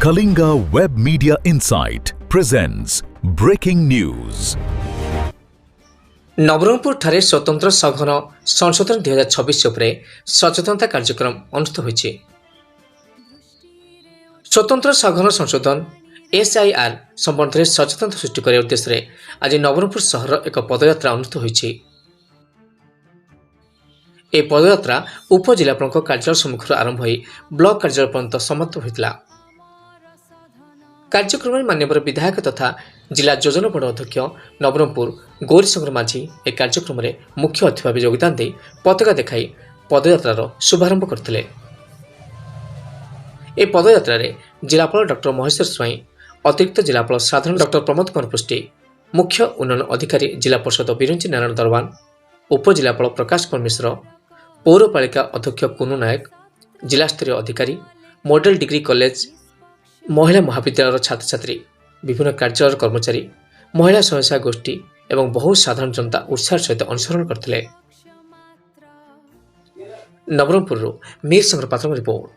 Kalinga Web Media Insight presents breaking news. Nabarangpur ठारे स्वतंत्र सघन संशोधन 2026 उपरे सचेतनता कार्यक्रम अनुष्ठित होइछि। स्वतंत्र सघन संशोधन SIR संबंध में सचेतनता सृष्टि करने उद्देश्य आज नवरंगपुर सहर एक पदयात्रा अनुष्ठित होइछि। ए पदयात्रा उपजिलापाल कार्यालय सम्मुखर आरंभ हो ब्लॉक कार्यालय पर्यंत समाप्त होइतिला। कार्यक्रम में माननीय विधायक तथा जिला योजना बोर्ड अध्यक्ष नवरंगपुर गौरीशंकर माझी एक कार्यक्रम में मुख्य अतिथि भाव योगदान दे पताका देखाई पदयात्रार शुभारंभ करथिले। ए पदयात्रा जिलापाल डॉ महेश्वर स्वाई, अतिरिक्त जिलापाल साधारण डॉ प्रमोद कुमार पृष्टि, मुख्य उन्नयन अधिकारी जिला परिषद बिरंची नारायण दरवान, उपजिलापाल प्रकाश कुमार मिश्र, पौरपालिका अध्यक्ष कुनु नायक, जिलास्तरीय अधिकारी, मॉडल डिग्री कॉलेज, महिला महाविद्यालय छात्र छात्री, विभिन्न कार्यालय कर्मचारी, महिला स्वयं गोष्ठी एवं बहु साधारण जनता उत्साह सहित अनुसरण करथिले। नवरंगपुर मीर संग्रह पात्र रिपोर्ट।